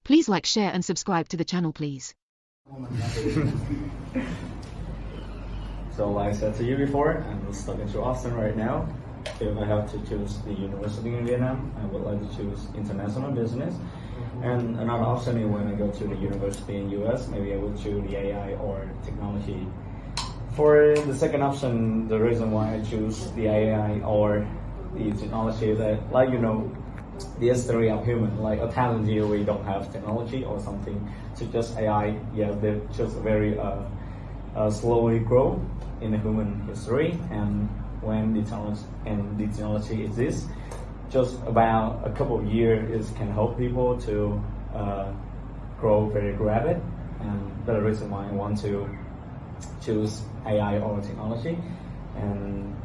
Please like, share and subscribe to the channel, please. So like I said to you before, I'm stuck in Austin right now. If I have to choose the university in Vietnam, I would like to choose international business. And another option is when I go to the university in US, maybe I will choose the AI or technology. For the second option, the reason why I choose the AI or the technology is that, like, you know, the history of human, like 1,000 years we don't have technology or something. So just AI, yeah, they just very slowly grow in the human history. And when the technology exists, just about a couple of years, it can help people to grow very rapid. And that's the reason why I want to choose AI or technology. And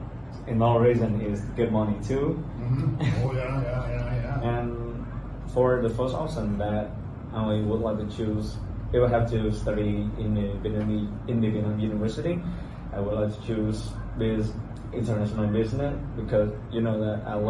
another reason is good money too. Mm-hmm. Oh yeah. And for the first option that I would like to choose, if I have to study in the Vietnam university, I would like to choose this international business, because you know that I'm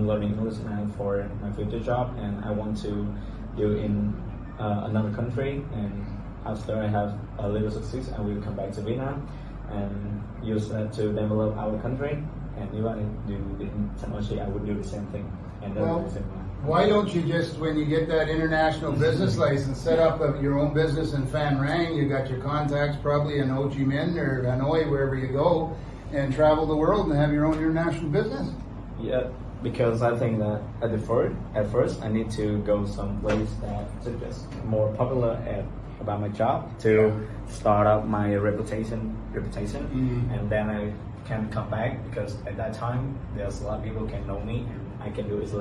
learning English now for my future job, and I want to do in another country. And after I have a little success, I will come back to Vietnam and use that to develop our country. And if I do the technology, I would do the same thing. And well, why don't you just, when you get that international business license, set up your own business in Phan Rang? You got your contacts probably in Ho Chi Minh or Hanoi, wherever you go, and travel the world and have your own international business? Yeah, because I think that at first I need to go someplace that's just more popular about my job to start up my reputation, and then I can come back, because at that time there's a lot of people can know me and I can do it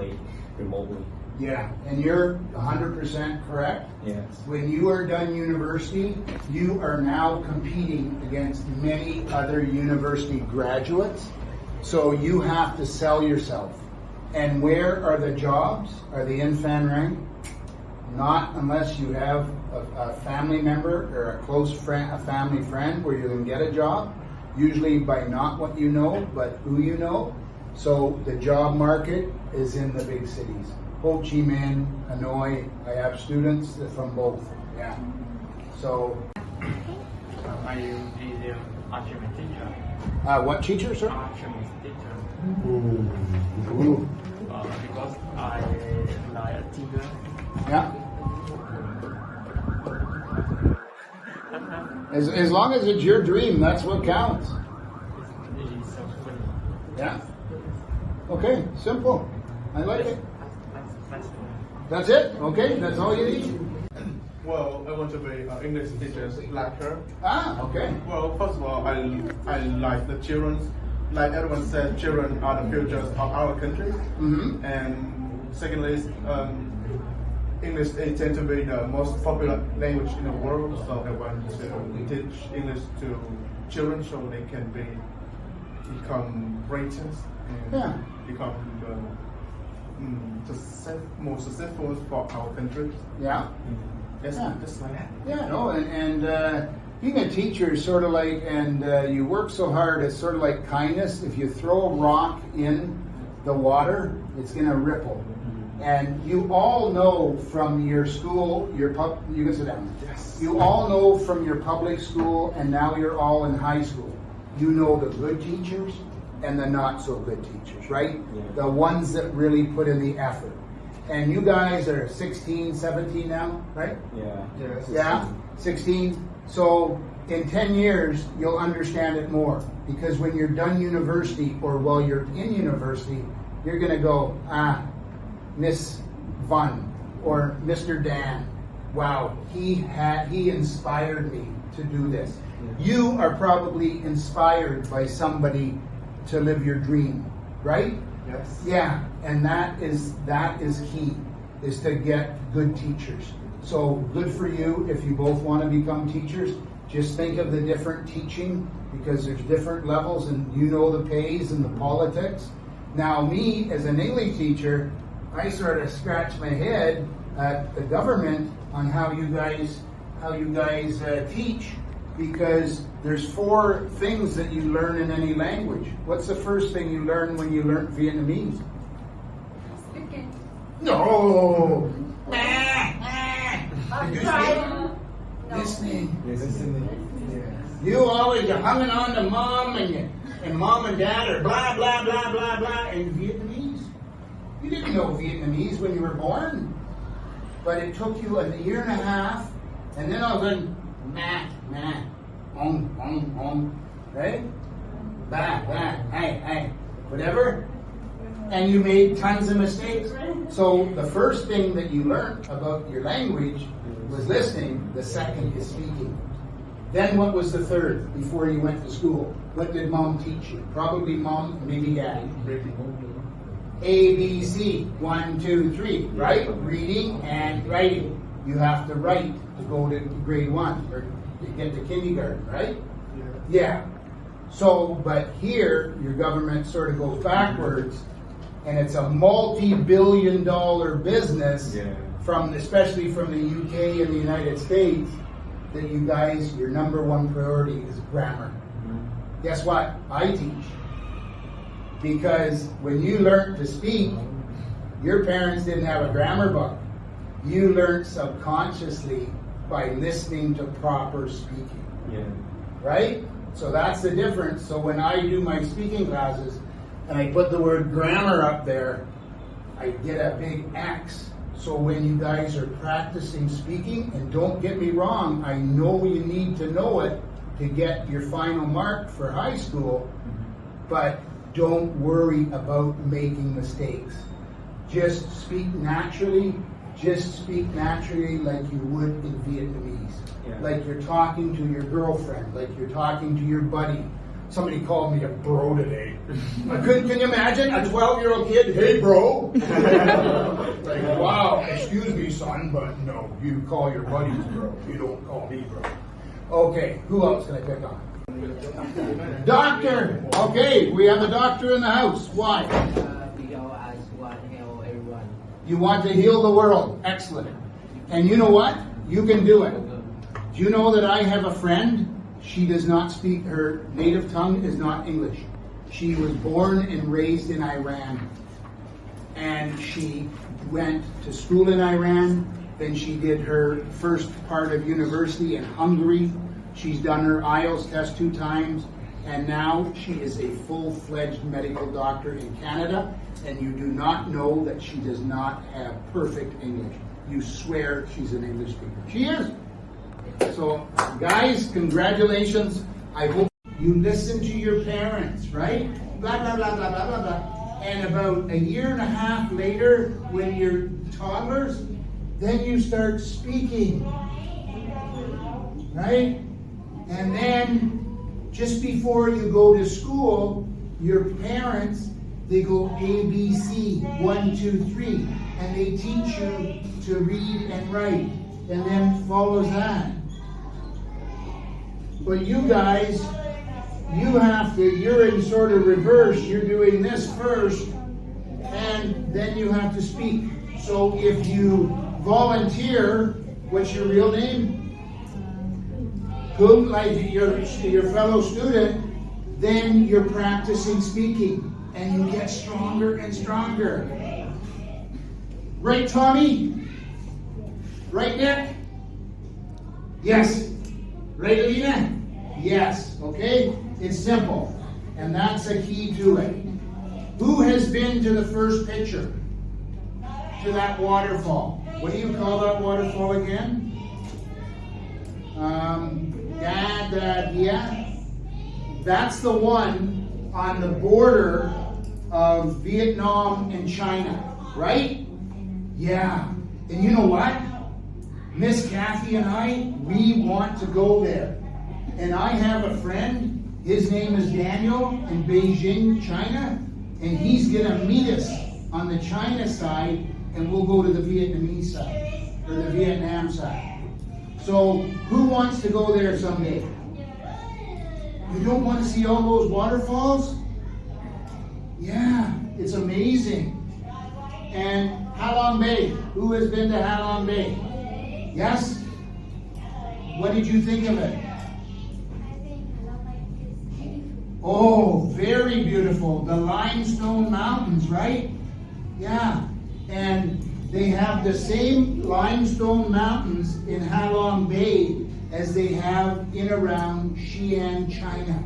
remotely. Yeah, and you're 100% correct. Yes. When you are done university, you are now competing against many other university graduates, so you have to sell yourself. And where are the jobs? Are they in Phan Rang? Not unless you have a family member or a close friend, a family friend, where you can get a job, usually by not what you know, but who you know. So the job market is in the big cities. Ho Chi Minh, Hanoi, I have students from both, yeah. So. I am the archery teacher. What teacher, sir? Archery teacher. Ooh. Because I like a tiger. Yeah. As long as it's your dream, that's what counts. It is so funny. Yeah. Okay, simple. I like it. That's That's it? Okay, that's all you need? Well, I want to be an English teacher like her. Ah, okay. Well, first of all, I like the children. Like everyone said, children are the futures of our country. Mm-hmm. And secondly, English tend to be the most popular language in the world. So I want to teach English to children so they can become greatest and become more successful for our country. Yeah. Yes, Yeah. just like that. Yeah, no, and being a teacher is sort of like, and you work so hard, it's sort of like kindness. If you throw a rock in the water, it's going to ripple. And you all know from your school, you can sit down. Yes. You all know from your public school, and now you're all in high school. You know the good teachers and the not so good teachers, right? Yeah. The ones that really put in the effort. And you guys are 16, 17 now, right? Yeah. Yes. Yeah, 16. So in 10 years, you'll understand it more. Because when you're done university, or while you're in university, you're going to go, Miss Van or Mr. Dan, wow, he inspired me to do this. You are probably inspired by somebody to live your dream, right? Yes. Yeah, and that is key, is to get good teachers. So good for you if you both want to become teachers. Just think of the different teaching, because there's different levels, and you know the pays and the politics. Now me, as an English teacher, I sort of scratch my head at the government on how you guys teach, because there's 4 things that you learn in any language. What's the first thing you learn when you learn Vietnamese? Speaking. No! You always are hanging on to mom and mom and dad are blah, blah, blah, blah, blah, and Vietnamese. You didn't know Vietnamese when you were born, but it took you a year and a half, and then all of a sudden, right? Bah, hey, whatever. And you made tons of mistakes. So the first thing that you learned about your language was listening, the second is speaking. Then what was the third before you went to school? What did mom teach you? Probably mom, maybe dad. A, B, C, 1, 2, 3, right? Reading and writing. You have to write to go to grade 1 or to get to kindergarten, right? Yeah. So, but here, your government sort of goes backwards, and it's a multi-billion-dollar business especially from the UK and the United States, that you guys, your number one priority is grammar. Guess what? I teach. Because when you learned to speak, your parents didn't have a grammar book. You learned subconsciously by listening to proper speaking. Right? So that's the difference. So when I do my speaking classes and I put the word grammar up there, I get a big X. So when you guys are practicing speaking, and don't get me wrong, I know you need to know it to get your final mark for high school, but don't worry about making mistakes. Just speak naturally. Just speak naturally like you would in Vietnamese. Like you're talking to your girlfriend, like you're talking to your buddy. Somebody called me a bro today. Can you imagine a 12-year-old kid, hey bro? Like, wow, excuse me son, but no, you call your buddies bro. You don't call me bro. Okay, who else can I pick on? Doctor! Okay, we have a doctor in the house. Why? Because I want to help everyone. You want to heal the world. Excellent. And you know what? You can do it. Do you know that I have a friend? She does not speak, her native tongue is not English. She was born and raised in Iran. And she went to school in Iran. Then she did her first part of university in Hungary. She's done her IELTS test 2 times. And now she is a full-fledged medical doctor in Canada. And you do not know that she does not have perfect English. You swear she's an English speaker. She is. So, guys, congratulations. I hope you listen to your parents, right? Blah, blah, blah, blah, blah, blah, blah. And about a year and a half later, when you're toddlers, then you start speaking, right? And then, just before you go to school, your parents, they go ABC, 1, 2, 3, and they teach you to read and write, and then follows that. But you guys, you're in sort of reverse. You're doing this first, and then you have to speak. So if you volunteer, what's your real name? Who, like your fellow student, then you're practicing speaking, and you get stronger and stronger. Right, Tommy? Right, Nick? Yes. Right, Alina? Yes. Okay? It's simple. And that's a key to it. Who has been to the first picture? To that waterfall. What do you call that waterfall again? Yeah. That's the one on the border of Vietnam and China. Right? Yeah. And you know what? Miss Kathy and I, we want to go there. And I have a friend, his name is Daniel, in Beijing, China, and he's going to meet us on the China side, and we'll go to the Vietnamese side, or the Vietnam side. So, who wants to go there someday? You don't want to see all those waterfalls? Yeah, it's amazing. And Halong Bay, who has been to Halong Bay? Yes? What did you think of it? Oh, very beautiful. The limestone mountains, right? Yeah. And they have the same limestone mountains in Halong Bay as they have in around Xi'an, China.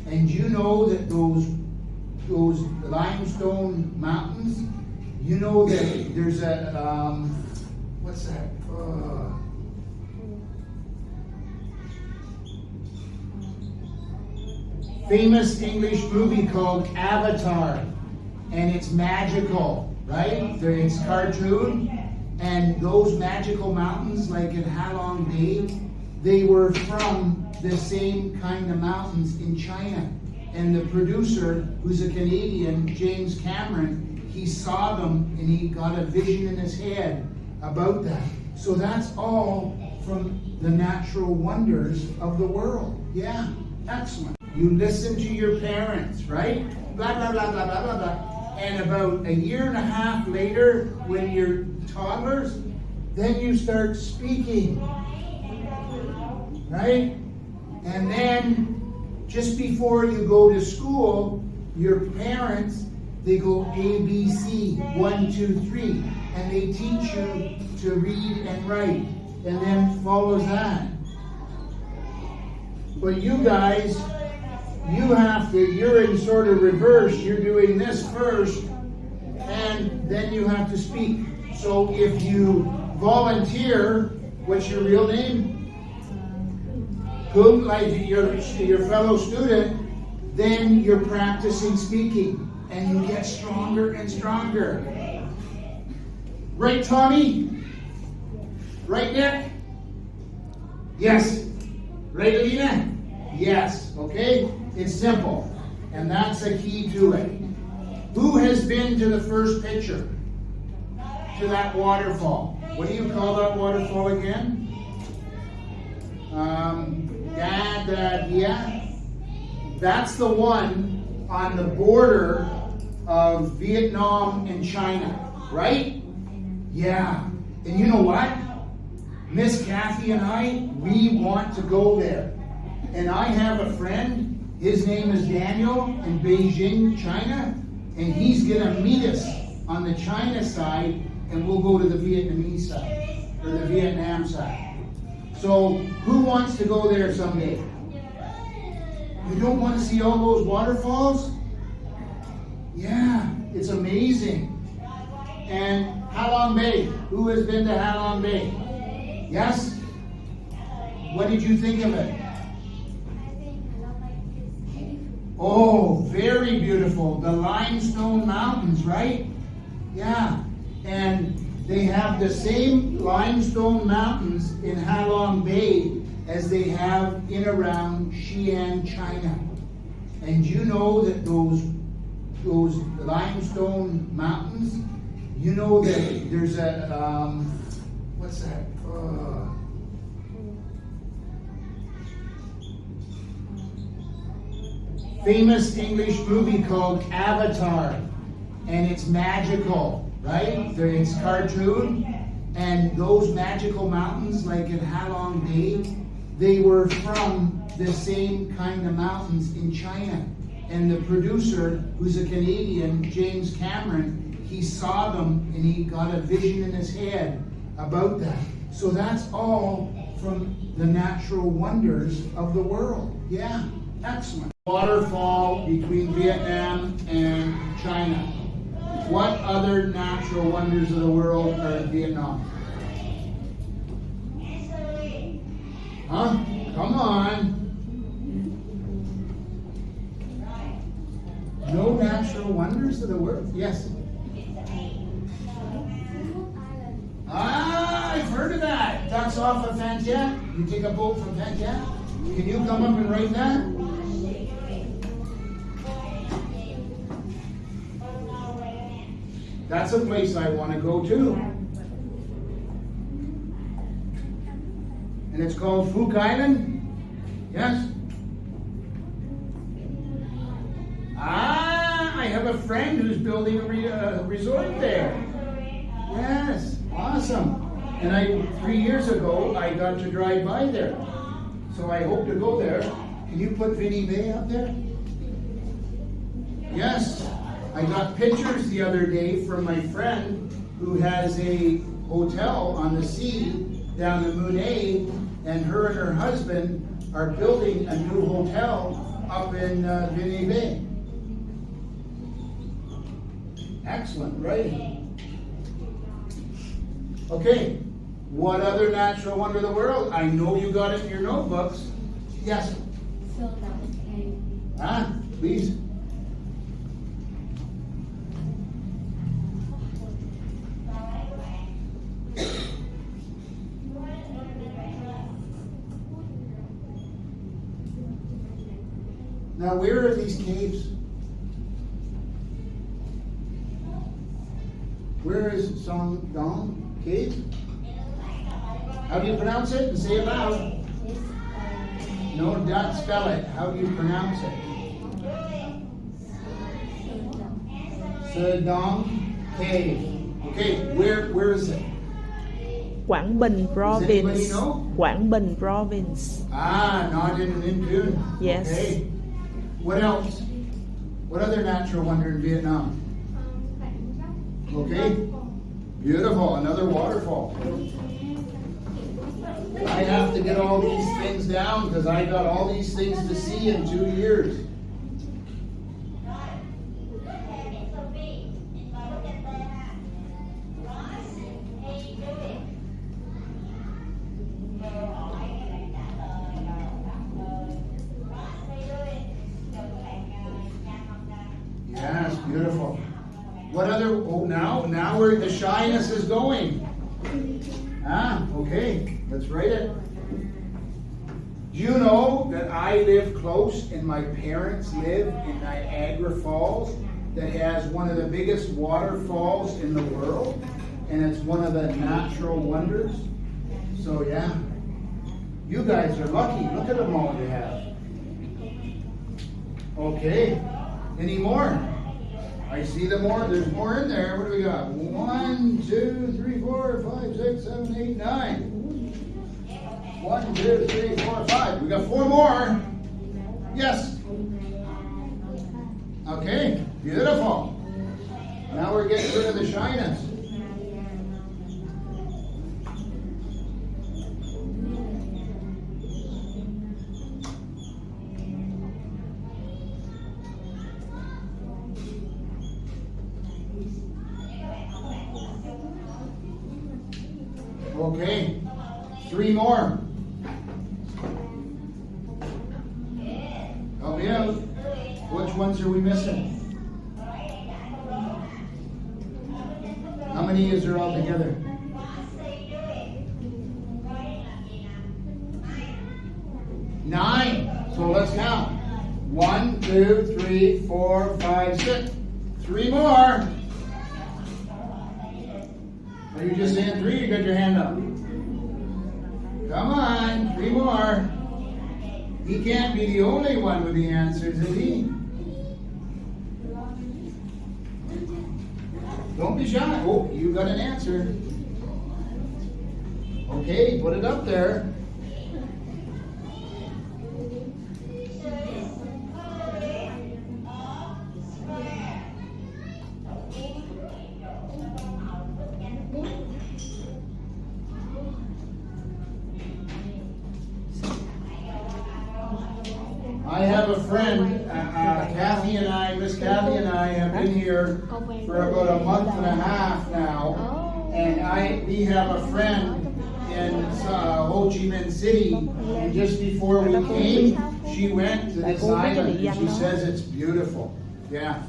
And you know that those limestone mountains, you know that there's a, what's that? Famous English movie called Avatar, and it's magical, right? It's cartoon, and those magical mountains, like in Halong Bay, they were from the same kind of mountains in China. And the producer, who's a Canadian, James Cameron, he saw them and he got a vision in his head about that. So that's all from the natural wonders of the world. Yeah, excellent. You listen to your parents, right? Blah, blah, blah, blah, blah, blah, blah. And about a year and a half later, when you're toddlers, then you start speaking, right? And then just before you go to school, your parents, they go ABC, 1, 2, 3, and they teach you to read and write, and then follows that. But you guys, you're in sort of reverse. You're doing this first, and then you have to speak. So if you volunteer, what's your real name? Good, like your fellow student, then you're practicing speaking, and you get stronger and stronger. Right, Tommy? Right, Nick? Yes. Right, Alina? Yes. Okay? It's simple, and that's a key to it. Who has been to the first picture? To that waterfall. What do you call that waterfall again? That's the one on the border of Vietnam and China, right? Yeah. And you know what? Miss Kathy and I, we want to go there. And I have a friend, his name is Daniel, in Beijing, China, and he's going to meet us on the China side, and we'll go to the Vietnamese side, or the Vietnam side. So, who wants to go there someday? You don't want to see all those waterfalls? Yeah, it's amazing. And Halong Bay, who has been to Halong Bay? Yes? What did you think of it? Oh, very beautiful. The limestone mountains, right? Yeah. And they have the same limestone mountains in Halong Bay as they have in around Xi'an, China. And you know that those limestone mountains, you know that there's a, what's that? Famous English movie called Avatar, and it's magical, right? It's cartoon, and those magical mountains, like in Halong Bay, they were from the same kind of mountains in China. And the producer, who's a Canadian, James Cameron, he saw them and he got a vision in his head about that. So that's all from the natural wonders of the world. Yeah, excellent. Waterfall between Vietnam and China. What other natural wonders of the world are in Vietnam? Huh? Come on. No natural wonders of the world? Yes. Ah, I've heard of that. That's off of Phan Thiet. You take a boat from Phan Thiet. Can you come up and write that? That's a place I want to go to. And it's called Phuc Island? Yes? Ah, I have a friend who's building a resort there. Yes, awesome. And 3 years ago, I got to drive by there. So I hope to go there. Can you put Vinny Bay up there? Yes. I got pictures the other day from my friend who has a hotel on the sea, down in Moonay, and her husband are building a new hotel up in Vinny Bay. Excellent, right? Okay, what other natural wonder of the world? I know you got it in your notebooks. Yes? Ah, please. Now, where are these caves? Where is Song Dong Cave? How do you pronounce it? Say it loud. No, don't spell it. How do you pronounce it? Sedong Cave. Okay, where is it? Quảng Bình Province. know? Quảng Bình Province. Ah, not in Tune. Yes. Okay. What else? What other natural wonder in Vietnam? Okay. Beautiful. Another waterfall. I have to get all these things down because I got all these things to see in 2 years. Yes, beautiful. What other, oh, now where the shyness is going. Ah, okay, let's write it. Do you know that I live close and my parents live in Niagara Falls that has one of the biggest waterfalls in the world? And it's one of the natural wonders. So yeah, you guys are lucky. Look at them all you have. Okay, any more? I see the more. There's more in there. What do we got? 1, 2, 3, 4, 5, 6, 7, 8, 9. 1, 2, 3, 4, 5. We got 4 more. Yes. Okay. Beautiful. Now we're getting rid of the shyness. Okay, 3 more. Help me out. Which ones are we missing? How many is there altogether? 9. So let's count. 1, 2, 3, 4, 5, 6. 3 more. Are you just saying 3? You got your hand up. Come on, 3 more. He can't be the only one with the answers, is he? Don't be shy. Oh, you got an answer. Okay, put it up there. I have a friend, Miss Kathy and I have been here for about a month and a half now, and we have a friend in Ho Chi Minh City, and just before we came, she went to this island, and she says it's beautiful. Yeah.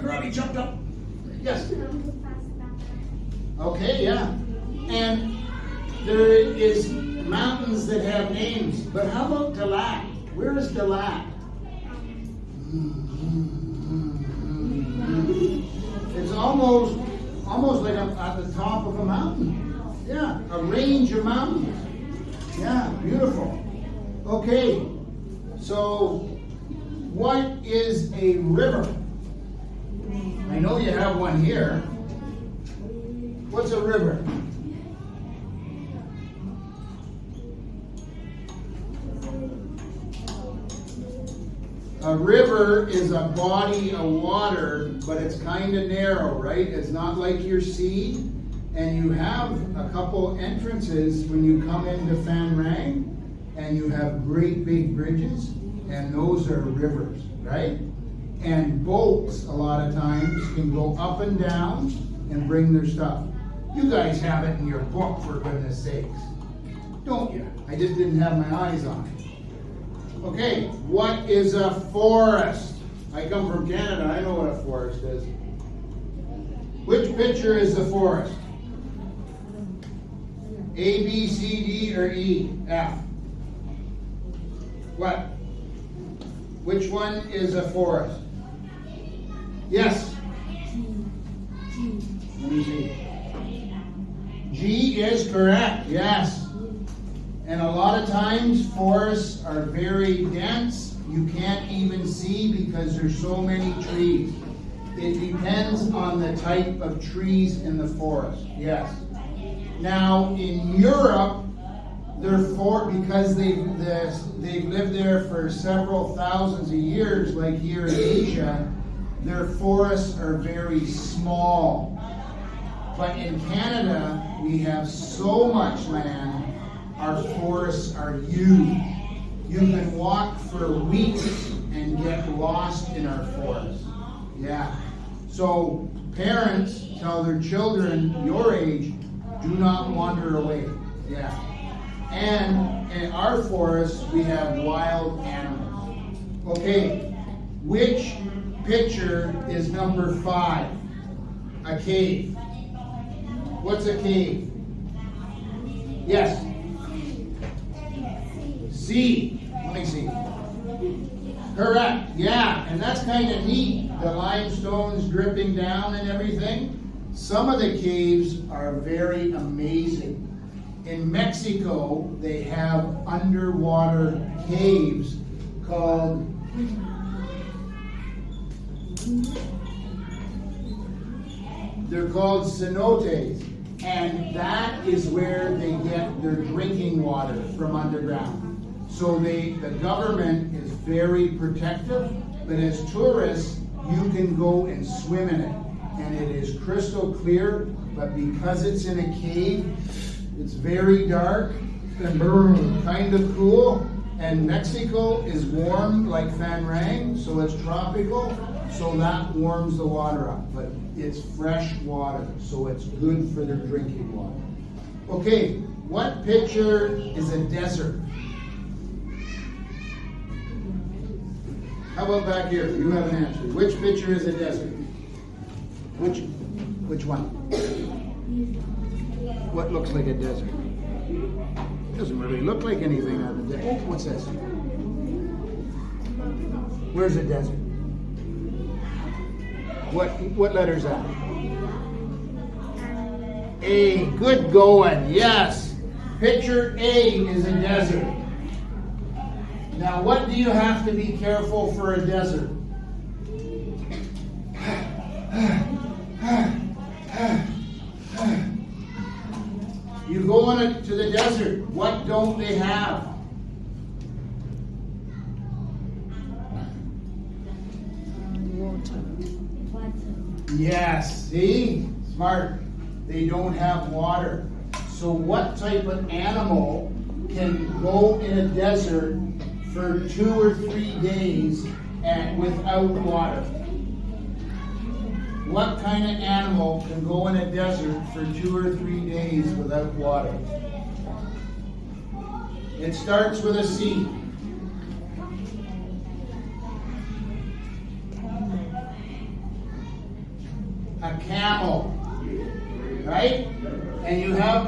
Karate jumped up. Yes. Okay, yeah. And there is mountains that have names, but how about Dalat? Where is Dalat? It's almost like at the top of a mountain. Yeah, a range of mountains. Yeah, beautiful. Okay, so what is a river? I know you have one here. What's a river? A river is a body of water, but it's kind of narrow, right? It's not like your sea. And you have a couple entrances when you come into Phan Rang, and you have great big bridges, and those are rivers, right? And boats, a lot of times, can go up and down and bring their stuff. You guys have it in your book, for goodness sakes. Don't you? I just didn't have my eyes on it. Okay, what is a forest? I come from Canada, I know what a forest is. Which picture is the forest? A, B, C, D, or E, F? What? Which one is a forest? Yes? Let me see. G is correct, yes. And a lot of times forests are very dense. You can't even see because there's so many trees. It depends on the type of trees in the forest, yes. Now in Europe, because they've lived there for several thousands of years, like here in Asia, their forests are very small. But in Canada, we have so much land, our forests are huge. You can walk for weeks and get lost in our forests. Yeah. So parents tell their children your age, do not wander away. Yeah. And in our forests, we have wild animals. Okay, which picture is number 5? A cave. What's a cave? Yes. C. Let me see. Correct. Yeah, and that's kind of neat. The limestone's dripping down and everything. Some of the caves are very amazing. In Mexico, they have underwater caves called cenotes. And that is where they get their drinking water from underground. So the government is very protective, but as tourists, you can go and swim in it. And it is crystal clear, but because it's in a cave, it's very dark and kind of cool. And Mexico is warm like Phan Rang, so it's tropical, so that warms the water up. But it's fresh water, so it's good for their drinking water. Okay, what picture is a desert? How about back here? You have an answer. Which picture is a desert? Which one? What looks like a desert? It doesn't really look like anything on the desert. Oh, what's this? Where's a desert? What letter's that? A. Good going. Yes. Picture A is a desert. Now, what do you have to be careful for a desert? You go to the desert. What don't they have? Water. Yes, see? Smart. They don't have water. So what type of animal can go in a desert for 2 or 3 days and without water? What kind of animal can go in a desert for 2 or 3 days without water? It starts with a C. A camel, right? And you have,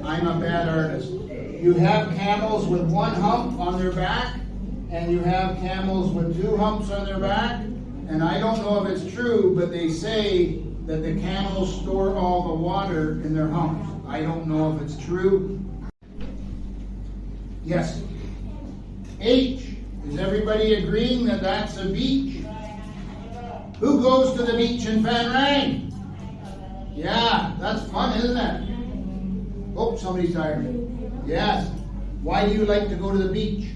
I'm a bad artist. You have camels with 1 hump on their back, and you have camels with 2 humps on their back. And I don't know if it's true, but they say that the camels store all the water in their humps. I don't know if it's true. Yes. H. Is everybody agreeing that that's a beach? Who goes to the beach in Phan Rang? Yeah, that's fun, isn't it? Oh, somebody's tired. Yes. Why do you like to go to the beach?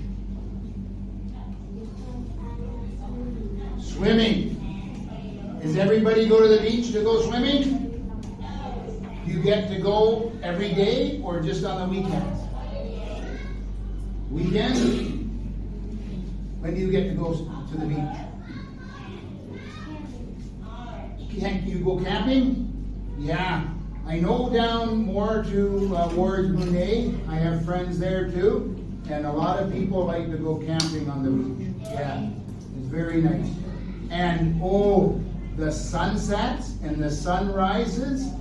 Swimming. Does everybody go to the beach to go swimming? Do you get to go every day or just on the weekends? Weekends? When do you get to go to the beach? Can you go camping? Yeah. I know down more towards Monet, I have friends there too, and a lot of people like to go camping on the beach. Yeah, it's very nice. And oh, the sunsets and the sunrises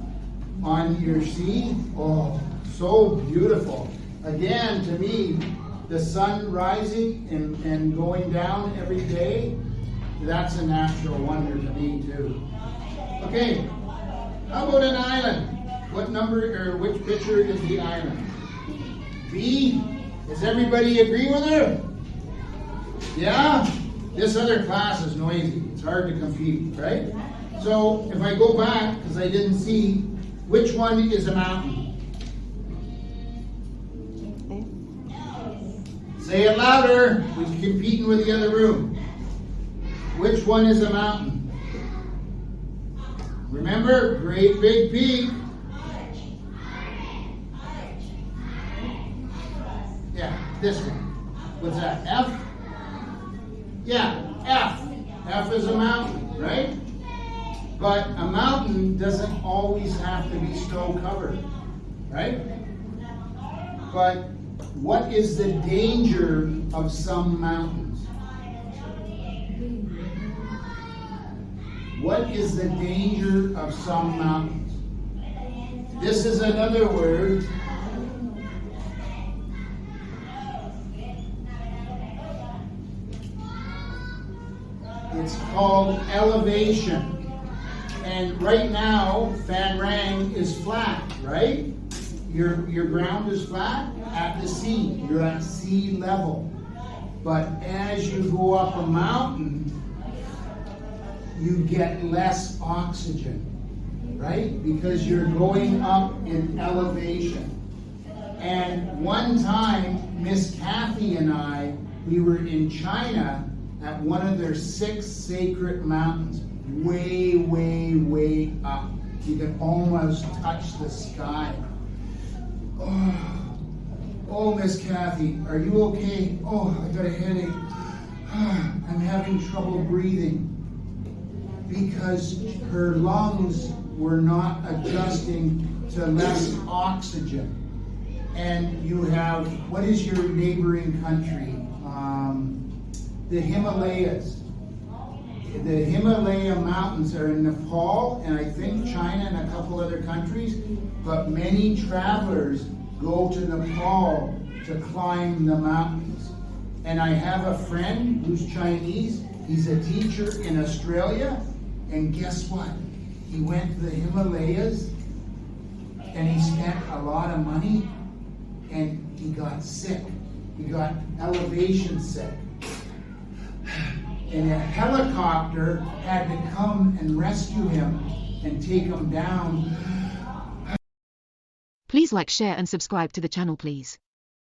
on your sea, oh, so beautiful. Again, to me, the sun rising and going down every day, that's a natural wonder to me too. Okay, how about an island? What number or which picture is the island? B? Does everybody agree with her? Yeah? This other class is noisy. It's hard to compete, right? So if I go back, because I didn't see, which one is a mountain? Say it louder. We're competing with the other room. Which one is a mountain? Remember, great big peak. Yeah, this one. What's that, F? Yeah, F. F is a mountain, right? But a mountain doesn't always have to be snow covered, right? But what is the danger of some mountains? What is the danger of some mountains? This is another word. It's called elevation. And right now, Phan Rang is flat, right? Your ground is flat at the sea. You're at sea level. But as you go up a mountain, you get less oxygen, right? Because you're going up in elevation. And one time, Miss Kathy and I, we were in China at one of their 6 sacred mountains, way, way, way up. You can almost touch the sky. Oh, Miss Kathy, are you okay? Oh, I got a headache. I'm having trouble breathing because her lungs were not adjusting to less oxygen. And you have, what is your neighboring country? The Himalayas. The Himalaya mountains are in Nepal and I think China and a couple other countries, but many travelers go to Nepal to climb the mountains. And I have a friend who's Chinese, he's a teacher in Australia, and guess what? He went to the Himalayas and he spent a lot of money and he got sick. He got elevation sick. And a helicopter had to come and rescue him and take him down. Please like, share and subscribe to the channel, please.